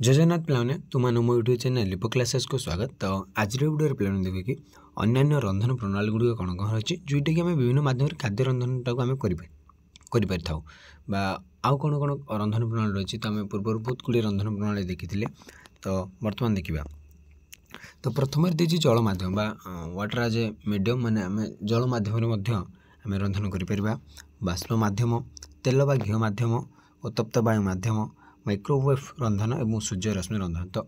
जय जगन्नाथ पे तुम मो यूट्यूब चैनल लिपो क्लासेस को स्वागत। तो आज वीडियो पे देखे कि अन्य रंधन प्रणाली गुड़िक कौन कौन अच्छी जोटा कि आम विभिन्न माध्यम खाद्य रंधन टाक आम कर आउ कौन कौन रंधन प्रणाली रही तो आम पूर्व बहुत गुड़े रंधन प्रणाली देखी। तो बर्तमान देखा तो प्रथम देखिए जल माध्यम वाटर आज ए मीडियम माने आम जल माध्यम आम रंधन कर बाष्प माध्यम तेल बा घी माध्यम उत्तप्त वायु माध्यम माइक्रोवेव रंधन और सूर्य रश्मि रंधन। तो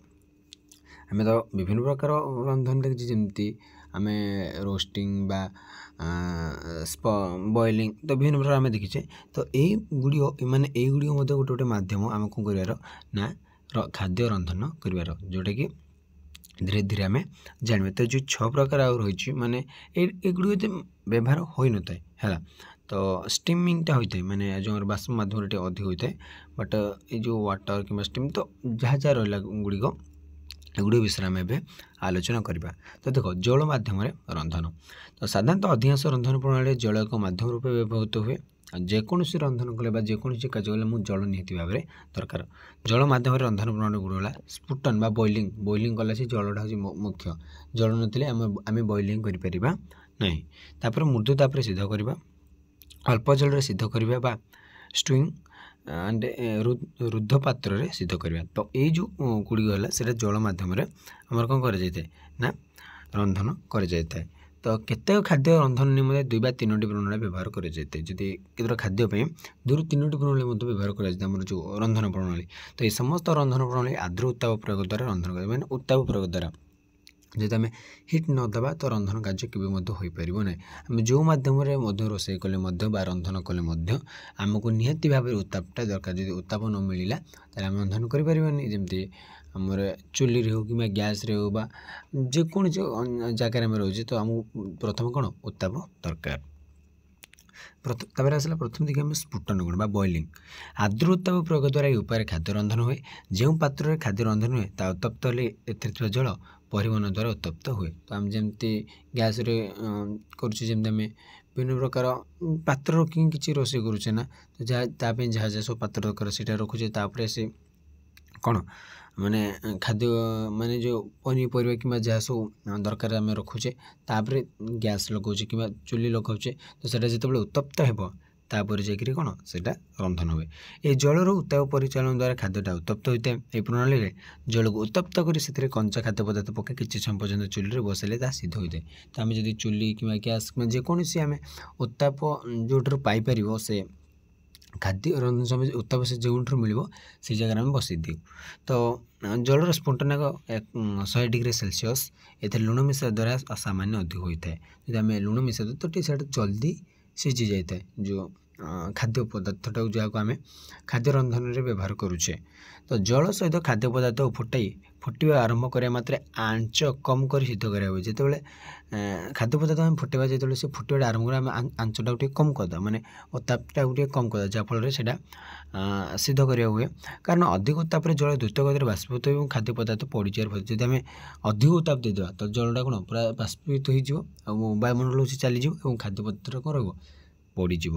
आम तो विभिन्न प्रकार रंधन देखिए जमी आम रोस्टिंग बा बॉइलिंग तो विभिन्न प्रकार आम देखीचे। तो यही गुड़िक माने गुड़िक गोटे गोटे माध्यम आम कौन कर खाद्य रंधन कर जोटा कि धीरे धीरे आम जानवे। तो जो 6 प्रकार रही माने गुड़िक व्यवहार हो न था है। तो स्टीमिंगटा होता है माने जो बाष्प माध्यम अधिक होता है बट ये जो वाटर कि स्टीम तो जहाँ जहाँ रहा गुड़िक एगुड़ विषय आम ए आलोचना करवा। तो देख जल मध्यम रंधन तो साधारणतः अधिकांश रंधन प्रणाली जल एक मध्यम रूप व्यवहृत हुए। जेकोसी रंधन कले जेकोसी कार्य कले मुझे जल निहाती भाव में दरकार। जल मध्यम रंधन प्रणाली गुड़ है स्फुटन बा बॉइलिंग कला से जलटा हूँ मुख्य। जल ना आम बॉइलिंग कर ना मृदुताप सिद्ध करवा अल्प जल सिद्ध करवा बा स्टुईंग एंड रुद्ध पात्र सिद्ध करवा। तो ये जो गुड़िक है सीटा जल मध्यम आम कौन कर रंधन कर। तो केते खाद्य रंधन निम्ते 2 ବା 3टी प्रणाली व्यवहार कर केतर खाद्यपाई 2 ରୁ 3ଟି प्रणाली व्यवहार कर जो रंधन प्रणाली। तो ये समस्त रंधन प्रणाली आद्र उत्ताप प्रयोग द्वारा रंधन कर मैंने उत्ताप प्रयोग द्वारा जब आम हिट नदेबा तो रंधन कार्य केवे हो पार ना। आम जो मध्यम रोषे कले रंधन कले आमको निहाती भाव में उत्तापटा दरकार। जब उत्ताप न मिलला तो आम रंधन करें जमी आमर चुली हो कि गैस रे हो बा जेकोसी जगार आम रोचे। तो आमको प्रथम कौन उत्ताप दरकार। आसला प्रथम देखिए आम स्फुटन गुण बा बॉइलिंग आद्र उत्ताप प्रयोग द्वारा ये उपाय खाद्य रंधन हुए। जो पात्र खाद्य रंधन हुए ता उत्तप्त हेले जल परिवहन द्वारा उत्तप्त हुए। तो आम जमी गैस करुचे आम विभिन्न प्रकार पात्र रखी किसी रोषे करुचे ना। तो जहाँ जहाँ सब पात्र दरकार से रखुचे से कौन माने खाद्य माने जो पनीपरिया कि जहाँ सब दरकार आम रखुचे तापर गैस लगाऊे कि चुली लगाऊे। तो सेटा जिते उत्तप्त हो तापर जाकि कौन से रंधन हुए। ये जलर उत्ताप परिचालन द्वारा खाद्यटा उत्तप्त होता है। ये प्रणाली में जल को उत्तप्त कर कंचा खाद्य पदार्थ पकड़ किसी समय पर्यटन चुली बसले सिद्ध होता है। तो आम जब चुली कि गैस जेकोसी आम उत्ताप जो पाइपर से खाद्य रंधन समय उत्ताप से जो मिल से जगह आम बसई दिव। तो जलर स्फुटनाक 100 डिग्री सेल्सियस ये लुण मिसा द्वारा सामान्य अधिक होता है। जब आम लुण मिसा तो जल्दी सीझी जाए जो खाद्य पदार्थटा जहाँ को आम खाद्य रंधन में व्यवहार करुचे। तो जल सहित खाद्य पदार्थ फुटा आरंभ करा मात्रे आंच कम कर सिद्ध करा हुए। जिते खाद्य पदार्थ आम फुटेबा जो से फुटा आरंभ कर आंचटा कम करदे माने उत्तापटा कम कर जहाँफल से सिद्ध करा हुए। कारण अधिक उत्ताप जल द्रुत गति बाष्पीभूत और खाद्य पदार्थ पड़ जाए। जब आम अधिक उत्ताप देदेवा तो जलटा कौन पूरा बाष्पीभूत हो वायुमंडल से चलीज और खाद्य पदार्थ कौन रहा पड़ज।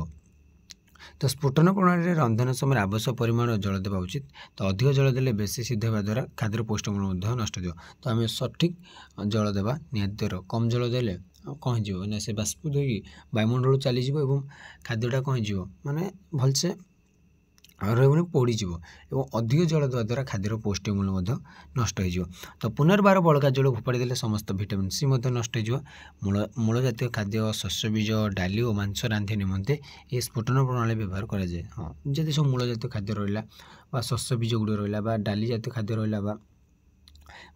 तो स्फुटन प्रणाली रंधन समय आवश्यक परिमाण जल देवा उचित। तो अधिक जल देले बेसी सिद्ध होगा द्वारा खाद्यर पौष्टिकगुण नष्ट हो। तो आम सठिक जल देवा निहाती कम जल देले कौन हो से बाष्पीभूत हो वायुमंडल चलीज और खाद्यटा कौन हो माने भलसे रही पड़ज और अधिक जल देवा द्वारा खाद्यर पौष्टिकमूल्य नष्ट हो। तो पुनर्बार बड़का जल फोपाड़ी देले समस्त विटामिन सी नष्ट हो। मूल जातीय खाद्य शस्य बीज डाली और मांस रांधि निमंते ये स्फुटन प्रणाली व्यवहार कराए। हाँ जब सब मूल जातीय खाद्य रहा शस्य बीज गुड़ रहा डाली जातीय खाद्य रहा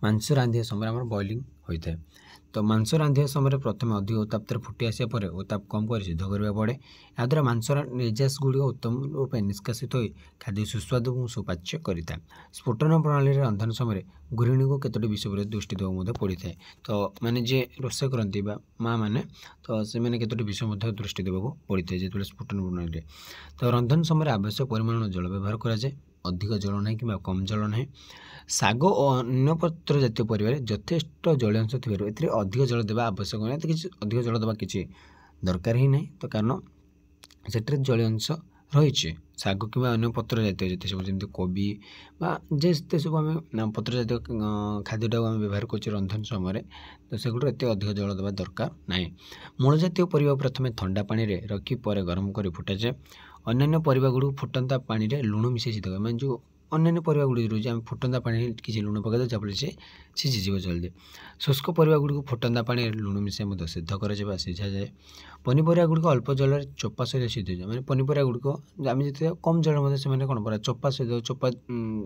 मांस रांधिया समय आम बॉइलिंग होता है। तो मांस रांधिया समय प्रथम अधिक उत्ताप फुटी आसा पर उत्ताप कम कर सिद्ध करने पड़े। याद्वारा मांस रेजास गुड़िक उत्तम रूप निष्कासित हो खाद्य सुस्वाद और सुपाच्य करता है। स्फुटन प्रणाली रंधन समय गृहिणी को केतोटी विषय पर दृष्टि देवाक पड़ी था। तो माने जे रोषे करती माँ मैंने तो से केतोटी विषय दृष्टि देवाक पड़ी था जो स्फुटन प्रणाली। तो रंधन समय आवश्यक परिमाण जल व्यवहार कराए। अधिक जल ना कि कम जल ना शाग और अन्य पत्र जातीय परिवार यथेष्ट जलीयांश थी अधिक जल देवा आवश्यक ना। तो किसी अधिक जल देवा किसी दरकार ही ना। तो कारण से जलीयांश रही शाग कि अन्य पत्र जातीय जिते सब जमी कोबी जिते सब आम पत्र जातीय खाद्यटा आम व्यवहार कर रंधन समय तो सेगुड़ एत अधिक जल देवा दरकार ना। मूल जातीय परिवा प्रथम ठंडा पानी रे रखी पर गरम कर फुटा जाए। अन्य परिवा गुड़ फुटंता पानी रे लुण मिसे सीधा मैंने जो अन्य परिवा गुड़ी रोचे आम फुटंता पानी किसी लुण पकड़ जहाँफल से सीझीज जल्दी। शुष्क परिवा गुड़ी को फुटंता पानी लुण मिसाई सिद्ध कर सीझा जाए। पनीपरिया गुड़िक अल्प जल चोपा सहित सिद्ध जाए मैंने पनीपरिया गुड़िक आम जिते कम जल से कौन चोपा सहित चोपा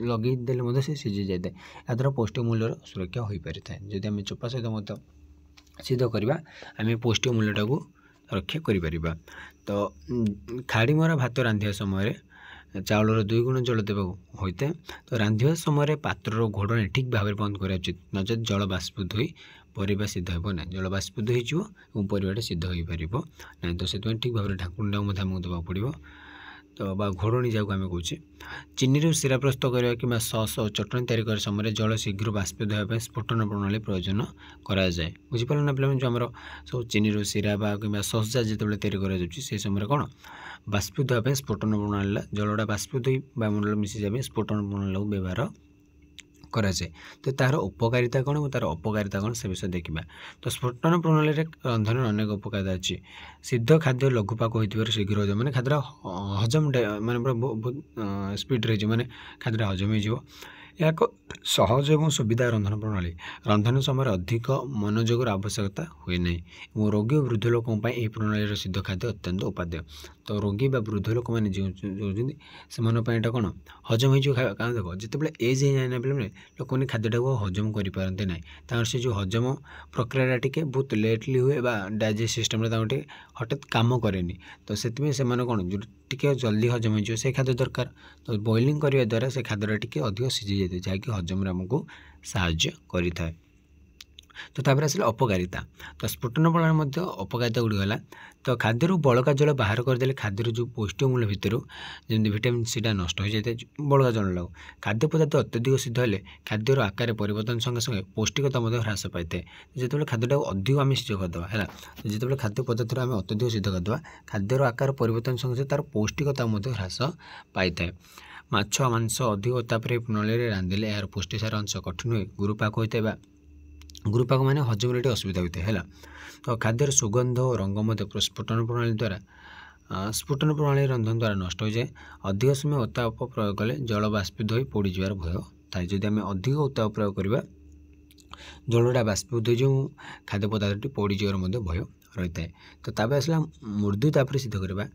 लगे देले से सीझी जाए। या द्वारा पौष्टिक मूल्यर सुरक्षा हो पारि था जदि आम चोपा सहित सिद्ध करवा आम पौष्टिक मूल्यटा को रक्षा कर। तो खाड़ी मरा भात रांधिया समय चाउलर 2 गुण जल देवा होता है। तो रांधिया समय पात्र घोड़णी ठीक भाव में बंद करा उचित नचेत जल बाष्पीभूत हो परिवा सिद्ध हो ना जल बाष्पीभूत हो परिवाटा सिद्ध हो पार ना। तो से ठीक भाव में ढाकुणटा आमको देवा पड़ो। तो बा घोड़णी जहाँ आम कहे चीनी सीरा प्रस्तुत करवा कि सस और चटनी तैयारी कर समय जल शीघ्र बाष्पीभूत होगा स्फुटन प्रणाली प्रयोजन कराए। बुझीपार ना पे जो आम सब चीनी सीरा कि सस जहाँ जो तैयारी कर समय कौन बाष्पीभूत होगा स्फुटन प्रणाली जलटा बाष्पीभूत हो वायुमंडल मिसी जाए स्फुटन प्रणाली व्यवहार कराए। तो तार उपकारिता कौन और तार अपकारिता कौन से विषय देखा। तो स्फुटन प्रणाली रंधन अनेक उपकारिता अच्छी। सिद्ध खाद्य लघुपाक हो शीघ्र हजम मैंने खाद्य हजम मैंने पूरा बहुत स्पीड रही मैंने खाद्य हजम हो। एक सहज और सुविधा रंधन प्रणाली रंधन समय अधिक मनोजोगर आवश्यकता हुए ना। रोगी और वृद्ध लोक प्रणाली सिद्ध खाद्य अत्यंत उपादेय। तो रोगी बा वृद्ध लोक मैंने जो से कौन हजम हो देख जिते एज हो जाए ना पे लोक मैंने खाद्यटा को हजम करते ना से जो हजम प्रक्रिया टी बहुत लेटली हुए डाइजेस्ट सिस्टम हठात कम कैनि। तो से कौन जो टी जल्दी हजम हो से खाद्य दरकार। तो बॉइलिंग करने द्वारा से खाद्यटा टी अधिक सीझी जाए जहाँकि हजम आमको साहाय्य करें। तो तापर आसला अपकारिता। तो स्फुटन प्रणाली अपकारिता गुड़ी गला। तो खाद्य बड़का जल बाहर करदे खाद्यर जो पौष्टिक मूल्य भितर जमी विटामिन सीटा नष्ट हो जाए बड़का जल लगू। खाद्य पदार्थ अत्यधिक सिद्ध हेले खाद्यर आकार परिवर्तन संगे संगे पौष्टिकता ह्रास पाई था। जो खाद्यटा अधिक आम सिद्ध करदे है जो खाद्य पदार्थ आम अत्यधिक सिद्ध करदे खाद्यर आकार परिवर्तन संगे तार पौष्टिकता ह्रास पाई था। माछ मांस अधिक तापर प्रणाली रांधिले यार पुष्टिसार अंश कठिन हुए गुरुपाक होता है गुरुपाक माने हजम असुविधा होता है। तो खाद्यर सुगंध और रंग स्फुटन प्रणाली द्वारा स्फुटन प्रणाली रंधन द्वारा नष्ट हो जाए। अधिक समय उत्ताप प्रयोग कले जल बाष्पीभूत हो पोड़ जावर भय थाए। जदि आम अधिक उत्ताप प्रयोग करवा जलटा बाष्पीभूत हो खाद्य पदार्थटी पोड़ जावर भय रही है। तो तापर आसला मृदु तापर सिद्ध करवा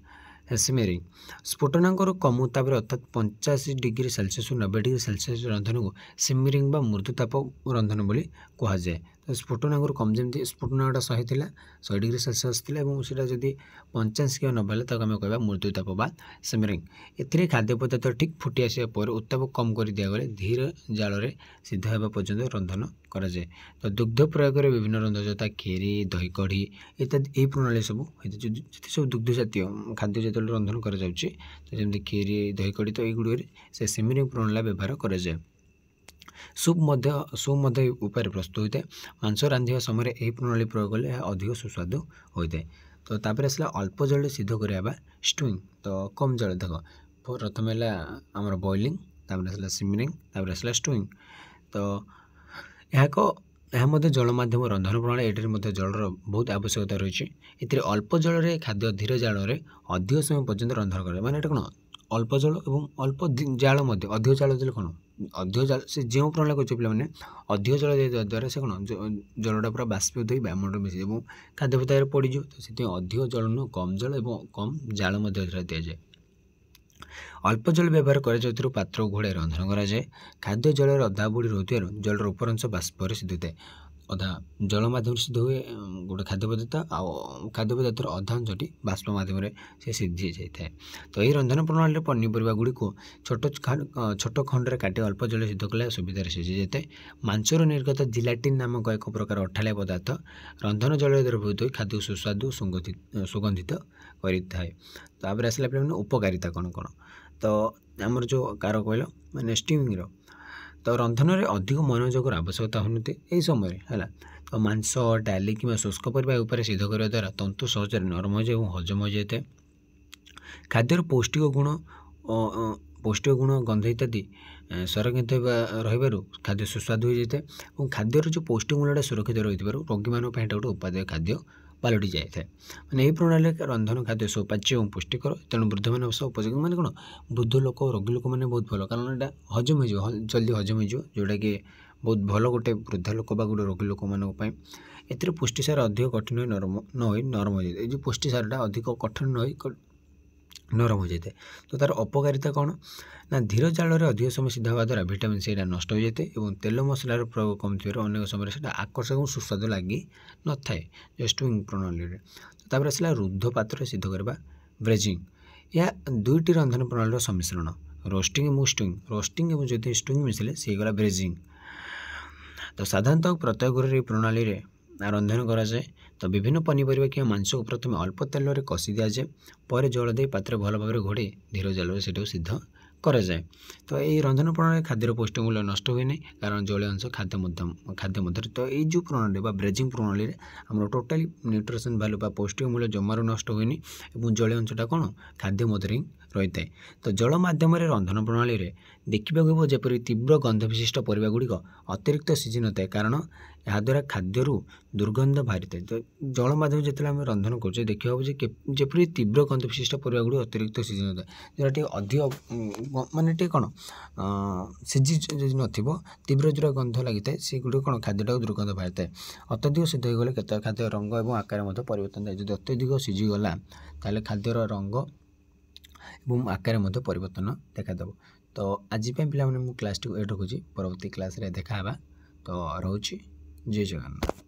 सिमेरिंग स्फुटनांकर कम तापर अर्थात 85 डिग्री सेल्सियस 90 डिग्री सेल्सियस रंधन को सिमेरिंग बा मृदु ताप रंधन बोली कहुए। तो स्फुटनांकर कम जमी स्फुटनाटा 100 थी 100 डिग्री सेल्सियस थी और जदि 50 कि 90 है तक आम कह मृदु ताप बा सिमेरिंग। ए खाद्य पदार्थ ठीक फुटी आसा उत्ताप कम कर दिगले धीरे जाल में सिद्ध होगा पर्यंत रंधन कराए। तो दुग्ध प्रयोग विभिन्न रंधन जता खीरी दही कढ़ी इत्यादि यही प्रणाली सब सब दुग्ध जातीय खाद्य जो रंधन करमती खीरी दही कढ़ी तो युड़ से सिमेरिंग प्रणाली व्यवहार कराए। सूप उपाय प्रस्तुत होता है। मांस रांधिया समय यही प्रणाली प्रयोग कले अधिक सुस्वादु होता है। तो तापर आसला अल्प जल सिद्ध करवा स्टुइंग। तो कम जल देख प्रथम है आमर बॉइलिंग तापर आसला सिमरिंग तापर आसला स्टुइंग। तो यह जल माध्यम रंधन प्रणाली ये जलर बहुत आवश्यकता रही है। अल्प जल में खाद्य धीरे जाल में अधिक समय पर्यंत रंधन करे माने कौन अल्प जल और अल्प जाल अधिक जाल देते कौन अधिक जाल से जो प्रणाली कर पे अधिक जल दे द्वारा से कौन जलटा पूरा बाष्पीभूत हो वायुमंडल मिसे खाद्य पदार्थ पड़ जाए। तो से अधिक जल नुह कम जल और कम जाल दि जाए। अल्प जल व्यवहार कर पात्र घोड़े रंधन कराए। खाद्य जल अधा बुड़ी रोथार जलर उपर अंश बाष्प सिद्ध होता है अधा जल मध्यम सिद्ध हुए गोटे खाद्य पदार्थ खाद्य पदार्थर अधा अंशटी बाष्प मध्यम से सिद्धि जाए। तो यही रंधन प्रणाली पनीपरिया गुड़ी को छोट खंड काटे अल्प जल सिद्ध कले सुविधा सिझी जाए। मांसर निर्गत जिलाटिन नामक एक प्रकार अठालिया पदार्थ रंधन जल द्रवीभूत हो खाद्य सुस्वादु सुगंधित करें। तापर आसला पे उपकारिता कौन कौन। तो आमर जो कार कहल माने स्टीमिंग तो रंधन में अधिक मनोजोगर आवश्यकता होती यही समय है। तो मांस डाली कि शुष्क परिवा सिद्ध करने द्वारा तंतु सहज नरम हो जाए और हजम हो जाए। ଖାଦ୍ୟର ପୌଷ୍ଟିକ ଗୁଣ ଗନ୍ଧ ଇତ୍ୟାଦି ସଂରକ୍ଷିତ ରହିବାରୁ ଖାଦ୍ୟ ସୁସ୍ୱାଦୁ ହୋଇଯାଇଥାଏ ଏବଂ ଖାଦ୍ୟର ଯେଉଁ ପୌଷ୍ଟିକ ମୂଲ୍ୟଟା ସୁରକ୍ଷିତ ରହିଥିବାରୁ ରୋଗୀମାନଙ୍କ ପାଇଁ ଏଇଟା ଗୋଟେ ଉପାଦେୟ ଖାଦ୍ୟ ପାଲଟି ଯାଇଥାଏ। ମାନେ ଏହି ପ୍ରଣାଳୀରେ ରନ୍ଧନ ଖାଦ୍ୟ ସୌପାଚ୍ୟ ଏବଂ ପୁଷ୍ଟିକର, ତେଣୁ ବୃଦ୍ଧମାନେ ଅବଶ୍ୟ ଉପଯୋଗୀ। ମାନେ କ'ଣ, ବୃଦ୍ଧ ଲୋକ ରୋଗୀ ଲୋକମାନେ ବହୁତ ଭଲ, କାରଣ ଏଇଟା ହଜମ ହୋଇଯିବ, ଜଲ୍ଦି ହଜମ ହୋଇଯିବ, ଯେଉଁଟାକି ବହୁତ ଭଲ ଗୋଟେ ବୃଦ୍ଧ ଲୋକ ବା ଗୋଟେ ରୋଗୀ ଲୋକମାନଙ୍କ ପାଇଁ। ଏଥିରେ ପୁଷ୍ଟିସାର ଅଧିକ କଠିନ ହୋଇ ନରମ ହୋଇଯାଇଥାଏ। ଏଇ ଯେଉଁ ପୁଷ୍ଟିସାରଟା ଅଧିକ କଠିନ ନ ହୋଇ ନରମ ହୋଇଯାଇଥାଏ। ତ ତା'ର ଅପକାରିତା କ'ଣ ନା, ଧୀର ଜାଳରେ ଅଧିକ ସମୟ ସିଧା ହେବା ଦ୍ୱାରା ଭିଟାମିନ୍ ସିଟା ନଷ୍ଟ ହୋଇଯାଇଥାଏ ଏବଂ ତେଲ ମସଲାର ପ୍ରୟୋଗ କମ୍ ଥିବାରୁ ଅନେକ ସମୟରେ ସେଇଟା ଆକର୍ଷକ ଏବଂ ସୁସ୍ୱାଦୁ ଲାଗି ନଥାଏ ଷ୍ଟିମିଂ ପ୍ରଣାଳୀରେ। ତାପରେ ଆସିଲା ରୁଦ୍ଧ ପାତ୍ରରେ ସିଦ୍ଧ କରିବା, ବ୍ରେଜିଂ। ଏହା ଦୁଇଟି ରନ୍ଧନ ପ୍ରଣାଳୀର ସମ୍ମିଶ୍ରଣ, ରୋଷ୍ଟିଂ ଏବଂ ଷ୍ଟିଂ। ରୋଷ୍ଟିଂ ଏବଂ ଯଦି ଷ୍ଟିଂ ମିଶିଲେ ସେ ହେଇଗଲା ବ୍ରେଜିଂ। ତ ସାଧାରଣତଃ ପ୍ରତ୍ୟେକ ଘରରେ ଏହି ପ୍ରଣାଳୀରେ ରନ୍ଧନ କରାଯାଏ। ତ ବିଭିନ୍ନ ପନିପରିବା କିମ୍ବା ମାଂସକୁ ପ୍ରଥମେ ଅଳ୍ପ ତେଲରେ କଷି ଦିଆଯାଏ, ପରେ ଜଳ ଦେଇ ପାତ୍ରରେ ଭଲ ଭାବରେ ଘୋଡ଼େଇ ଧୀର ଜାଳରେ ସେଟାକୁ ସିଦ୍ଧ କରାଯାଏ। ତ ଏହି ରନ୍ଧନ ପ୍ରଣାଳୀରେ ଖାଦ୍ୟର ପୌଷ୍ଟିକ ମୂଲ୍ୟ ନଷ୍ଟ ହୁଏ ନାହିଁ, କାରଣ ଜଳୀୟ ଅଂଶ ଖାଦ୍ୟ ମଧ୍ୟରେ। ତ ଏଇ ଯେଉଁ ପ୍ରଣାଳୀ ବା ବ୍ରେଜିଂ ପ୍ରଣାଳୀରେ ଆମର ଟୋଟାଲି ନ୍ୟୁଟ୍ରିସନ୍ ଭ୍ୟାଲୁ ବା ପୌଷ୍ଟିକ ମୂଲ୍ୟ ଜମାରୁ ନଷ୍ଟ ହୁଏନି ଏବଂ ଜଳୀୟ ଅଂଶଟା କ'ଣ ଖାଦ୍ୟ ମଧ୍ୟରେ ହିଁ ରହିଥାଏ। ତ ଜଳ ମାଧ୍ୟମରେ ରନ୍ଧନ ପ୍ରଣାଳୀରେ ଦେଖିବାକୁ ହେବ ଯେପରି ତୀବ୍ର ଗନ୍ଧ ବିଶିଷ୍ଟ ପରିବାଗୁଡ଼ିକ ଅତିରିକ୍ତ ସିଝି ନଥାଏ, କାରଣ ଏହାଦ୍ୱାରା ଖାଦ୍ୟରୁ ଦୁର୍ଗନ୍ଧ ବାହାରିଥାଏ। ତ ଜଳ ମାଧ୍ୟମରେ ଯେତେବେଳେ ଆମେ ରନ୍ଧନ କରୁଛେ ଦେଖିବାକୁ ହେବ ଯେ ଯେପରି ତୀବ୍ର ଗନ୍ଧ ବିଶିଷ୍ଟ ପରିବାଗୁଡ଼ିକ ଅତିରିକ୍ତ ସିଝି ନଥାଏ, ଯେଉଁଟା ଟିକେ ଅଧିକ ମାନେ ଟିକେ କ'ଣ ସିଝି ଯଦି ନଥିବ, ତୀବ୍ର ଯେଉଁଟା ଗନ୍ଧ ଲାଗିଥାଏ ସେଗୁଡ଼ିକ କ'ଣ ଖାଦ୍ୟଟାକୁ ଦୁର୍ଗନ୍ଧ ବାହାରିଥାଏ। ଅତ୍ୟଧିକ ସିଦ୍ଧ ହୋଇଗଲେ କେତେକ ଖାଦ୍ୟ ରଙ୍ଗ ଏବଂ ଆକାର ମଧ୍ୟ ପରିବର୍ତ୍ତନ ଥାଏ। ଯଦି ଅତ୍ୟଧିକ ସିଝିଗଲା ତାହେଲେ ଖାଦ୍ୟର ରଙ୍ଗ ଏବଂ ଆକାରରେ ମଧ୍ୟ ପରିବର୍ତ୍ତନ ଦେଖାଦେବ। ତ ଆଜି ପାଇଁ ପିଲାମାନେ ମୁଁ କ୍ଲାସ୍ଟିକୁ ଏଇଠି ରଖୁଛି, ପରବର୍ତ୍ତୀ କ୍ଲାସ୍ରେ ଦେଖା ହେବା। ତ ରହୁଛି, ଜୟ ଜଗନ୍ନାଥ।